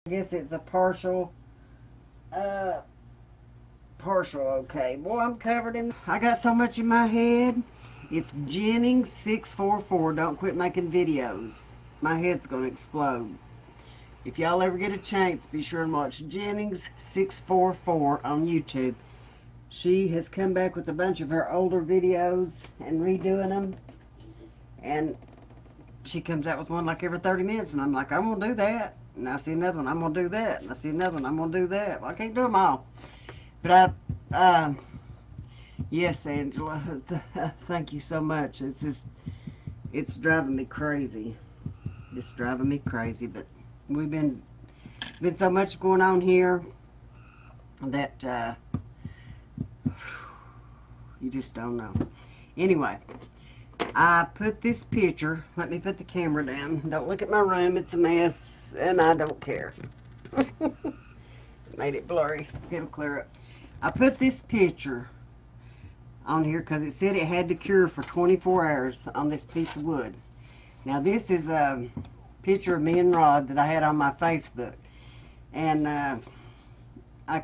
I guess it's a uh, partial okay. Boy, I'm covered in, I got so much in my head. It's Jennings644. Don't quit making videos. My head's gonna explode. If y'all ever get a chance, be sure and watch Jennings644 on YouTube. She has come back with a bunch of her older videos and redoing them. And she comes out with one like every 30 minutes, and I'm like, I'm gonna do that. And I see another one, I'm gonna do that. And I see another one, I'm gonna do that. Well, I can't do them all. But yes, Angela, thank you so much. It's just, it's driving me crazy. It's driving me crazy, but we've been so much going on here that you just don't know. Anyway, I put this picture, let me put the camera down. Don't look at my room, it's a mess, and I don't care. Made it blurry, it'll clear up. I put this picture on here because it said it had to cure for 24 hours on this piece of wood. Now this is a picture of me and Rod that I had on my Facebook, and I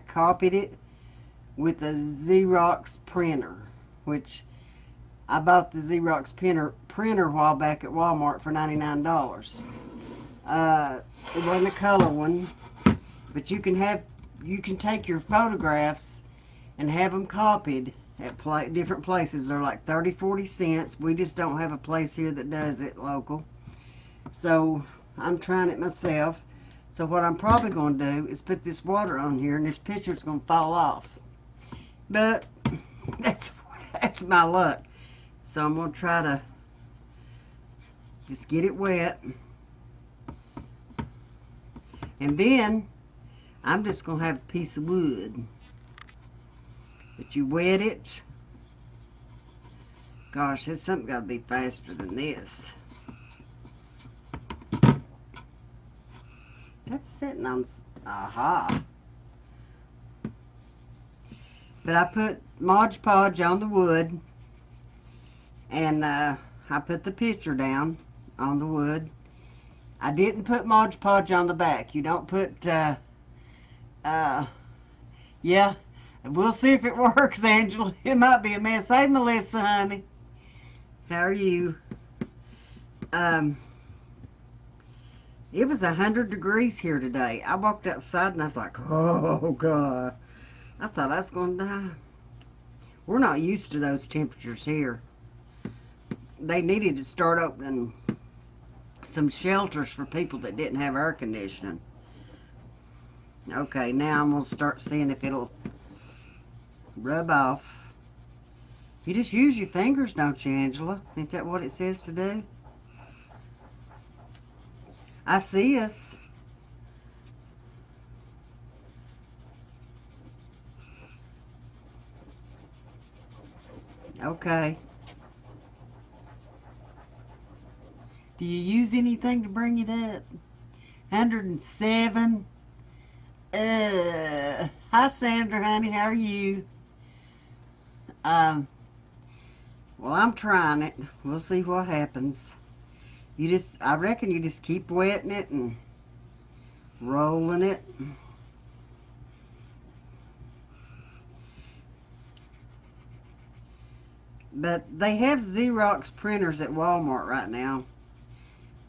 copied it with a Xerox printer, which I bought the Xerox printer a while back at Walmart for $99. It wasn't a color one, but you can take your photographs and have them copied at different places. They're like 30-40 cents. We just don't have a place here that does it local, so I'm trying it myself. So what I'm probably going to do is put this water on here, and this picture's going to fall off, but that's my luck. So I'm going to try to just get it wet, and then I'm just going to have a piece of wood. But you wet it. Gosh, it's something got to be faster than this. That's sitting on, aha. But I put Mod Podge on the wood, and I put the picture down on the wood. I didn't put Mod Podge on the back. You don't put, yeah. We'll see if it works, Angela. It might be a mess. Hey, Melissa, honey. How are you? It was 100 degrees here today. I walked outside and I was like, oh, God. I thought I was going to die. We're not used to those temperatures here. They needed to start opening some shelters for people that didn't have air conditioning. Okay, now I'm going to start seeing if it'll rub off. You just use your fingers, don't you, Angela? Ain't that what it says to do? I see us. Okay. Do you use anything to bring it up? 107. Hi, Sandra, honey. How are you? Well, I'm trying it. We'll see what happens. I reckon you just keep wetting it and rolling it. But they have Xerox printers at Walmart right now.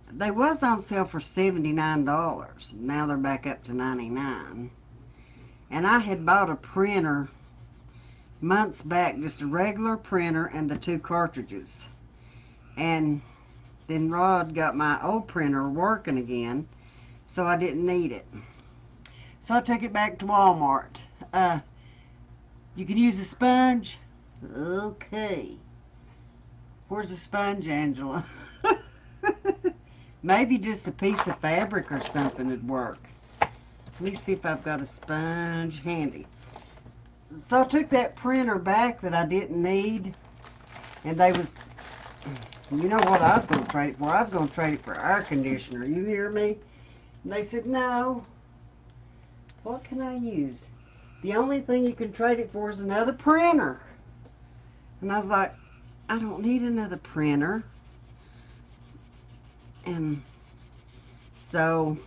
They was on sale for $79. Now they're back up to $99. And I had bought a printer months back, just a regular printer and the 2 cartridges. And then Rod got my old printer working again, so I didn't need it. So I took it back to Walmart. You can use a sponge? Okay. Where's the sponge, Angela? Maybe just a piece of fabric or something would work. Let me see if I've got a sponge handy. So I took that printer back that I didn't need, and they was, you know what I was going to trade it for? I was going to trade it for air conditioner. You hear me? And they said, no. What can I use? The only thing you can trade it for is another printer. And I was like, I don't need another printer. And so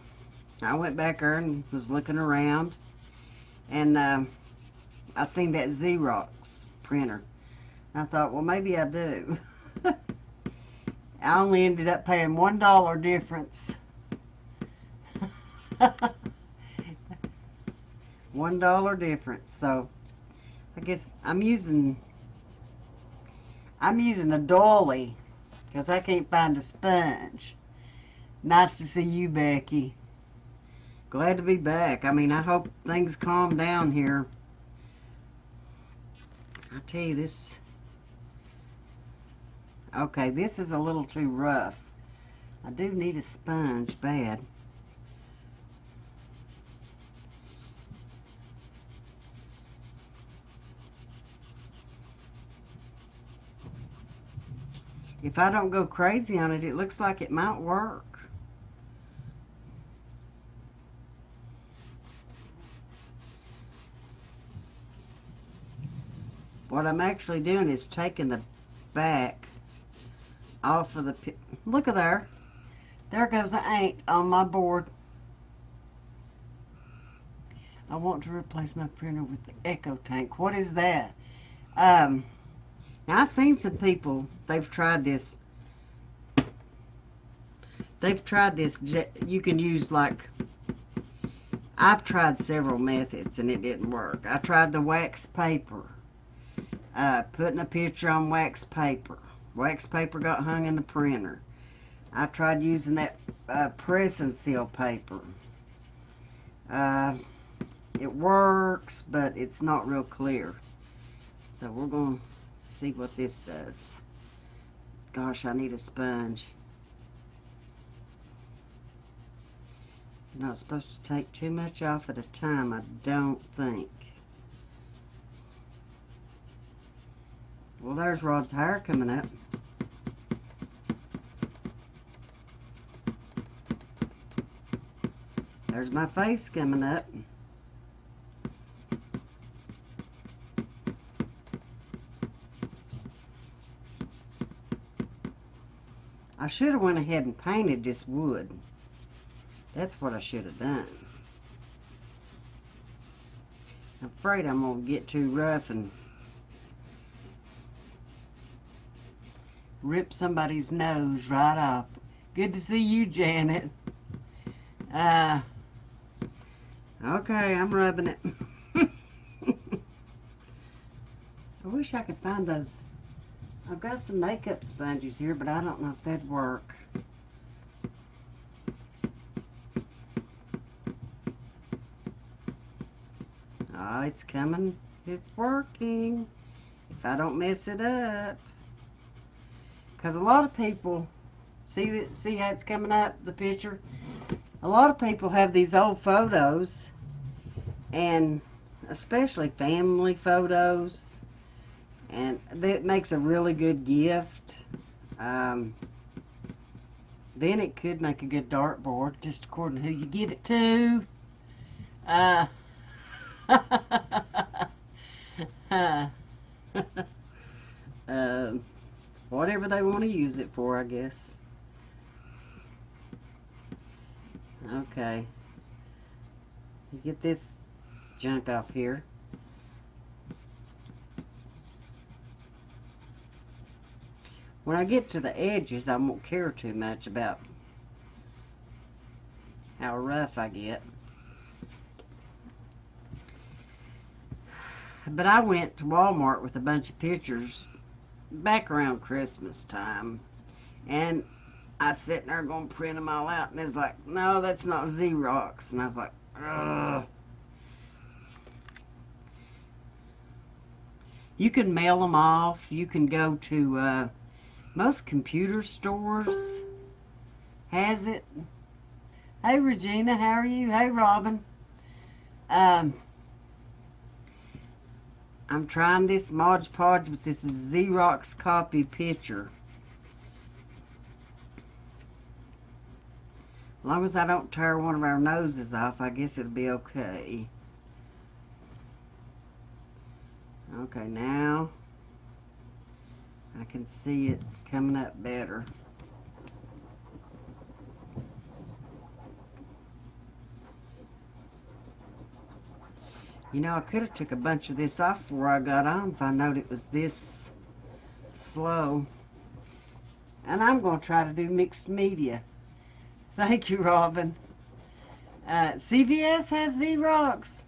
I went back there and was looking around, and I seen that Xerox printer. I thought, well, maybe I do. I only ended up paying $1 difference. $1 difference. So I guess I'm using a dolly because I can't find a sponge. Nice to see you, Becky. Glad to be back. I mean, I hope things calm down here. I tell you this. Okay, this is a little too rough. I do need a sponge bad. If I don't go crazy on it, it looks like it might work. What I'm actually doing is taking the back off of the... Look at there. There goes the ink on my board. I want to replace my printer with the Echo Tank. What is that? Now I've seen some people, they've tried this. You can use, like, I've tried several methods and it didn't work. I tried the wax paper. Putting a picture on wax paper. Wax paper got hung in the printer. I tried using that press and seal paper. It works, but it's not real clear. So we're going to see what this does. Gosh, I need a sponge. I'm not supposed to take too much off at a time, I don't think. Well, there's Rod's hair coming up. There's my face coming up. I should have went ahead and painted this wood. That's what I should have done. I'm afraid I'm going to get too rough and rip somebody's nose right off. Good to see you, Janet. Okay, I'm rubbing it. I wish I could find those. I've got some makeup sponges here, but I don't know if they'd work. Oh, it's coming. It's working. If I don't mess it up. Because a lot of people, see how it's coming up, the picture? A lot of people have these old photos, and especially family photos, and that makes a really good gift. Then it could make a good dartboard, just according to who you give it to. Whatever they want to use it for, I guess. Okay. Get this junk off here. When I get to the edges, I won't care too much about how rough I get. But I went to Walmart with a bunch of pictures back around Christmas time, and I was sitting there going to print them all out, and it's like, no, that's not Xerox. And I was like, ugh. You can mail them off. You can go to most computer stores has it. Hey, Regina, how are you? Hey, Robin. I'm trying this Mod Podge with this Xerox copy picture. As long as I don't tear one of our noses off, I guess it'll be okay. Okay, now I can see it coming up better. You know, I could have took a bunch of this off before I got on if I knowed it was this slow. And I'm going to try to do mixed media. Thank you, Robin. CVS has Xerox.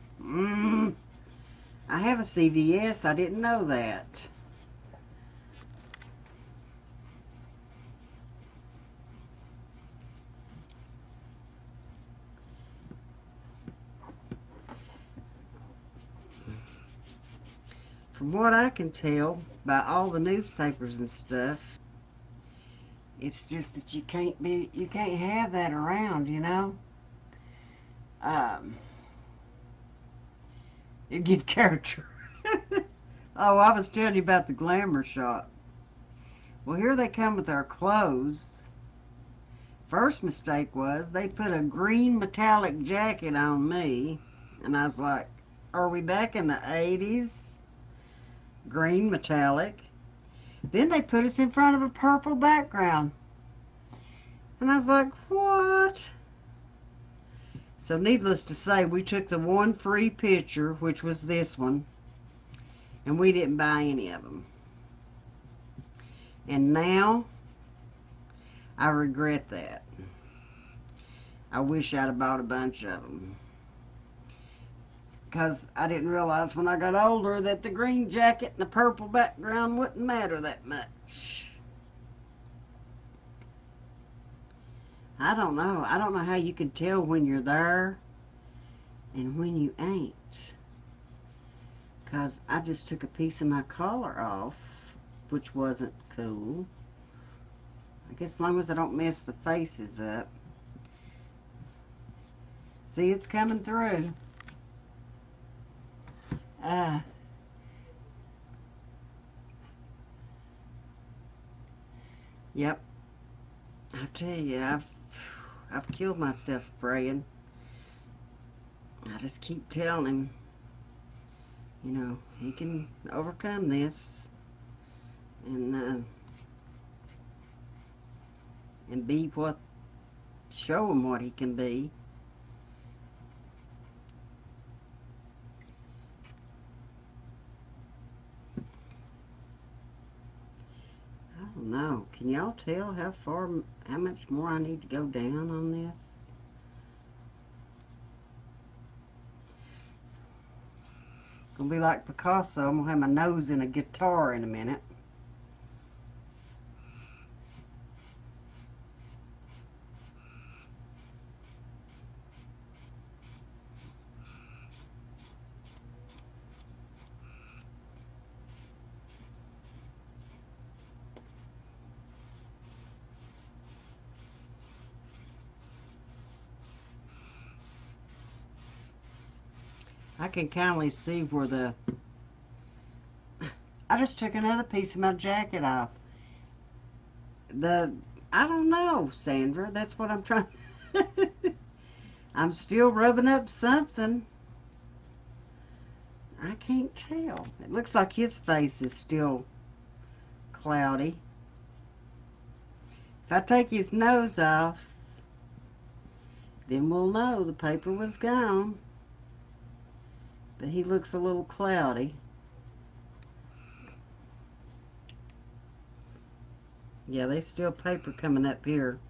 I have a CVS. I didn't know that. From what I can tell by all the newspapers and stuff, it's just that you can't have that around, you know. It give character. Oh, I was telling you about the glamour shop. Well, here they come with our clothes. First mistake was they put a green metallic jacket on me, and I was like, are we back in the 80s? Green metallic. Then they put us in front of a purple background. And I was like, what? So needless to say, we took the one free picture, which was this one, and we didn't buy any of them. And now, I regret that. I wish I'd have bought a bunch of them. Because I didn't realize when I got older that the green jacket and the purple background wouldn't matter that much. I don't know. I don't know how you can tell when you're there and when you ain't. Because I just took a piece of my collar off, which wasn't cool. I guess as long as I don't mess the faces up. See, it's coming through. Yep. I tell you, I've killed myself praying. I just keep telling him, you know, he can overcome this and be what, show him what he can be. I don't know. Can y'all tell how much more I need to go down on this? Gonna be like Picasso. I'm gonna have my nose in a guitar in a minute. I can kindly see where I just took another piece of my jacket off. I don't know, Sandra. That's what I'm trying. I'm still rubbing up something. I can't tell. It looks like his face is still cloudy. If I take his nose off, then we'll know the paper was gone. But he looks a little cloudy. Yeah, there's still paper coming up here.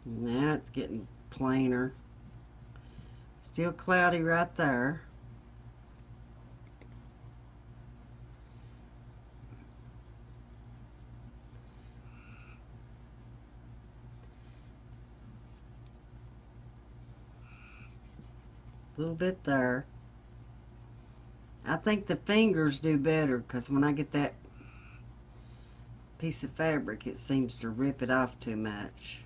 Now it's getting plainer. Still cloudy right there. A little bit there. I think the fingers do better because when I get that piece of fabric, it seems to rip it off too much.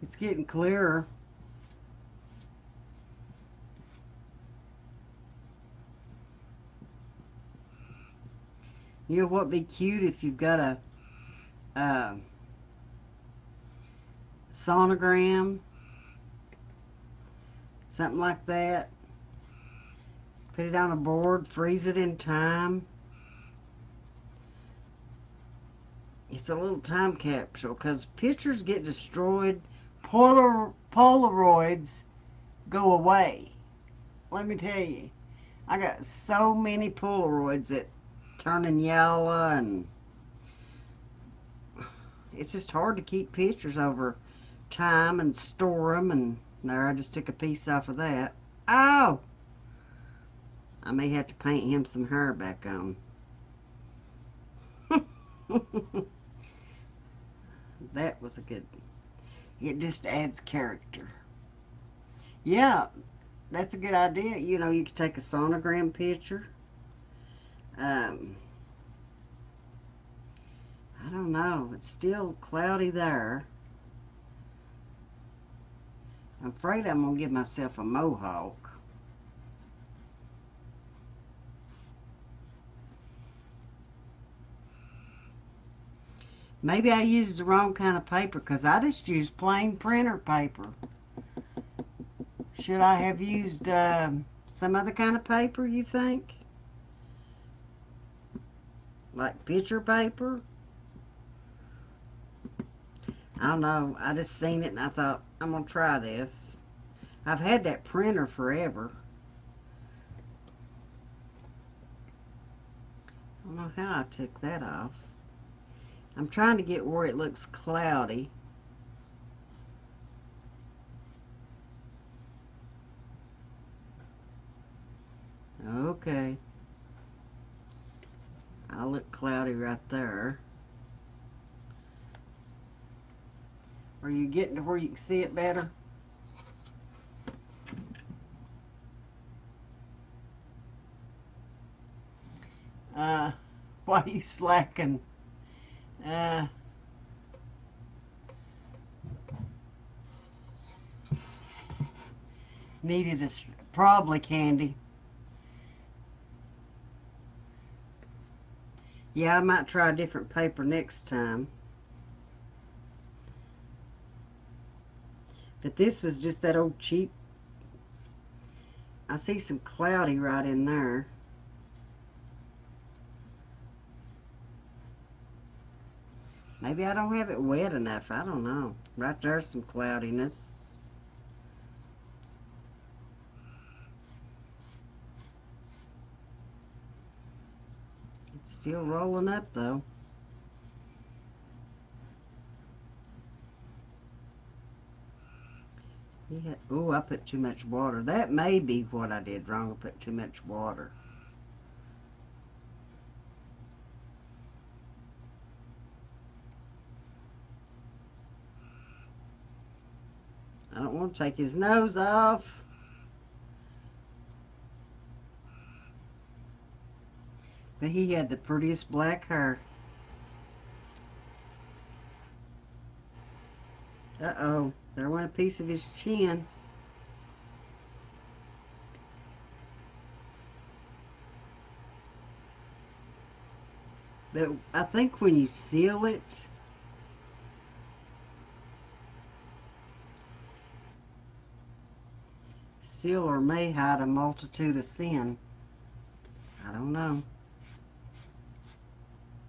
It's getting clearer. You know what'd be cute if you've got a sonogram, something like that. Put it on a board, freeze it in time. It's a little time capsule because pictures get destroyed. Polaroids go away. Let me tell you. I got so many Polaroids that turning yellow, and it's just hard to keep pictures over time and store them. And there, I just took a piece off of that. Oh! I may have to paint him some hair back on. That was a good, it just adds character. Yeah, that's a good idea. You know, you could take a sonogram picture. I don't know. It's still cloudy there. I'm afraid I'm going to give myself a mohawk. Maybe I used the wrong kind of paper because I just used plain printer paper. Should I have used some other kind of paper, you think? Like picture paper? I don't know. I just seen it and I thought, I'm going to try this. I've had that printer forever. I don't know how I took that off. I'm trying to get where it looks cloudy. Okay. I look cloudy right there. Are you getting to where you can see it better? Why are you slacking? Needed a probably candy. Yeah, I might try a different paper next time. But this was just that old cheap. I see some cloudy right in there. Maybe I don't have it wet enough. I don't know. Right there's some cloudiness. It's still rolling up though. Yeah. Oh, I put too much water. That may be what I did wrong. I put too much water. I don't want to take his nose off. But he had the prettiest black hair. Uh-oh. There went a piece of his chin. But I think when you seal it, sealer may hide a multitude of sin. I don't know.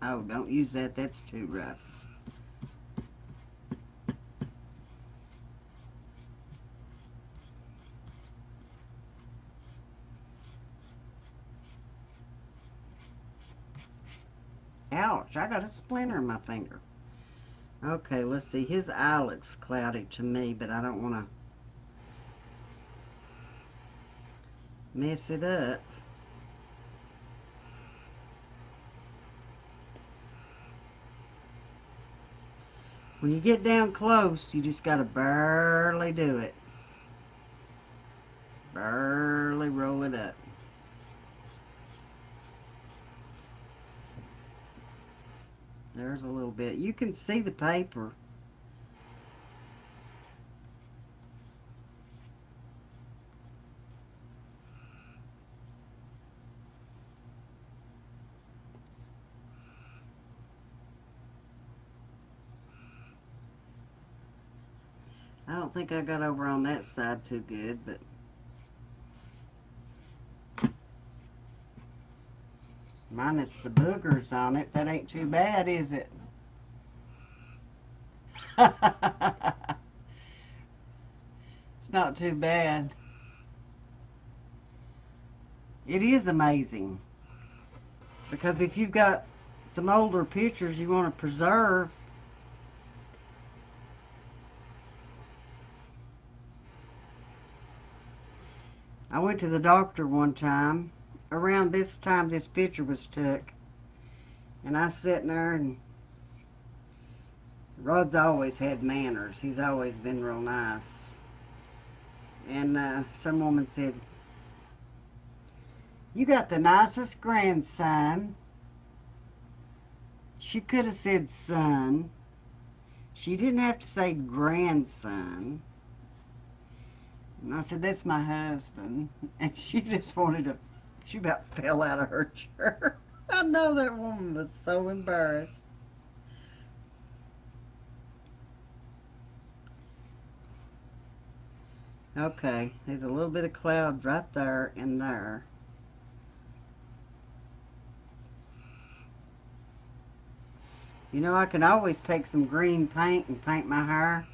Oh, don't use that. That's too rough. Ouch, I got a splinter in my finger. Okay, let's see. His eye looks cloudy to me, but I don't want to mess it up. When you get down close, you just got to barely do it. Barely roll it up. There's a little bit. You can see the paper. I don't think I got over on that side too good, but minus the boogers on it. That ain't too bad, is it? It's not too bad. It is amazing. Because if you've got some older pictures you want to preserve, I went to the doctor one time, around this time this picture was took, and I sat there, and Rod's always had manners. He's always been real nice. And some woman said, "You got the nicest grandson." She could have said son. She didn't have to say grandson. And I said, "That's my husband." And she just wanted to, she about fell out of her chair. I know that woman was so embarrassed. Okay, there's a little bit of cloud right there and there. You know, I can always take some green paint and paint my hair.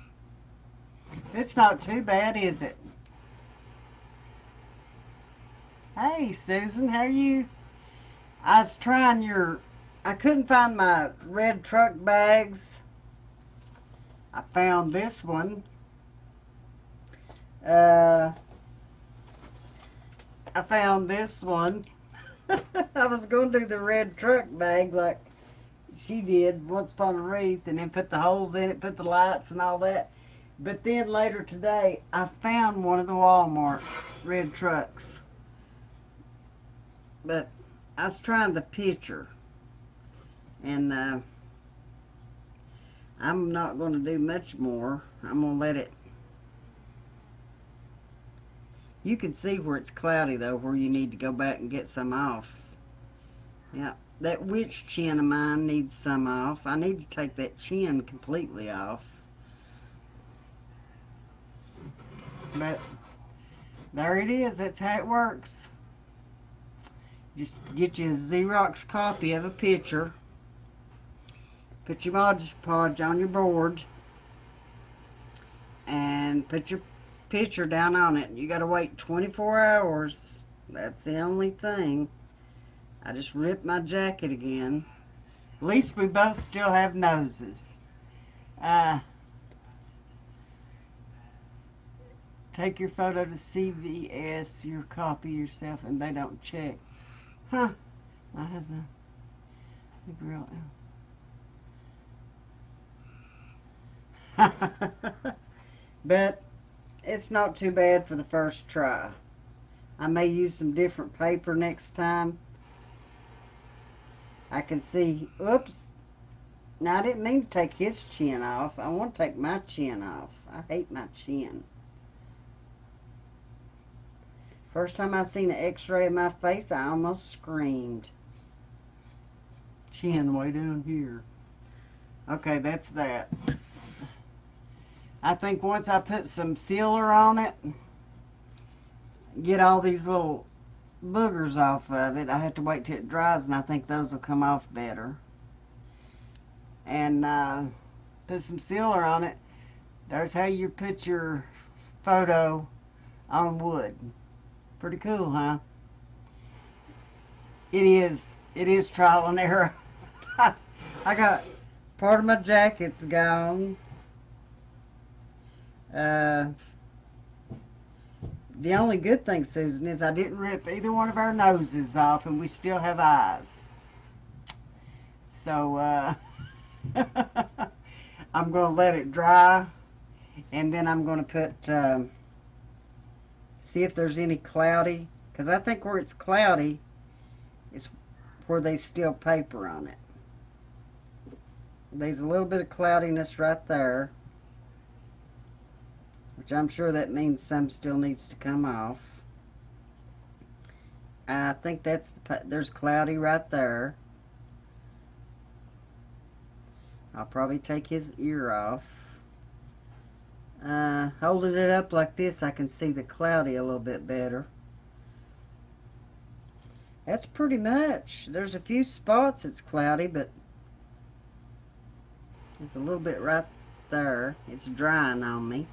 It's not too bad, is it? Hey, Susan, how are you? I was trying I couldn't find my red truck bags. I found this one. I found this one. I was going to do the red truck bag like she did once upon a wreath, and then put the holes in it, put the lights and all that. But then later today, I found one of the Walmart red trucks. But I was trying the picture, and I'm not going to do much more. I'm going to let it. You can see where it's cloudy, though, where you need to go back and get some off. Yeah, that witch chin of mine needs some off. I need to take that chin completely off. But there it is. That's how it works. Just get you a Xerox copy of a picture. Put your Mod Podge on your board. And put your picture down on it. You gotta wait 24 hours. That's the only thing. I just ripped my jacket again. At least we both still have noses. Take your photo to CVS, your copy yourself, and they don't check. Huh. My husband. The girl. But it's not too bad for the first try. I may use some different paper next time. I can see, oops. Now, I didn't mean to take his chin off. I want to take my chin off. I hate my chin. First time I seen an x-ray of my face, I almost screamed. Chin way down here. Okay, that's that. I think once I put some sealer on it, get all these little boogers off of it, I have to wait till it dries, and I think those will come off better. And put some sealer on it. There's how you put your photo on wood. Pretty cool, huh? It is. It is trial and error. I got part of my jacket's gone. The only good thing, Susan, is I didn't rip either one of our noses off, and we still have eyes. So, I'm going to let it dry, and then I'm going to put, see if there's any cloudy, because I think where it's cloudy is where they still paper on it. There's a little bit of cloudiness right there, which I'm sure that means some still needs to come off. I think there's cloudy right there. I'll probably take his ear off. Holding it up like this, I can see the cloudy a little bit better. That's pretty much. There's a few spots it's cloudy, but it's a little bit right there. It's drying on me.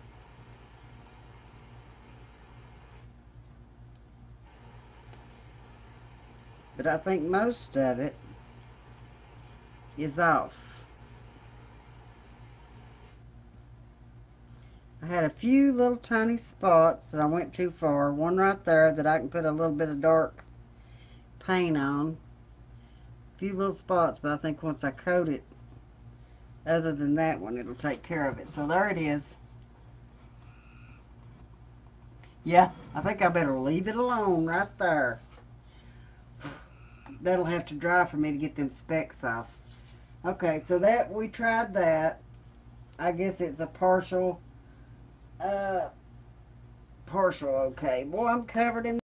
But I think most of it is off. I had a few little tiny spots that I went too far. One right there that I can put a little bit of dark paint on. A few little spots, but I think once I coat it, other than that one, it'll take care of it. So there it is. Yeah, I think I better leave it alone right there. That'll have to dry for me to get them specks off. Okay, so that we tried that. I guess it's a partial okay. Boy, I'm covered in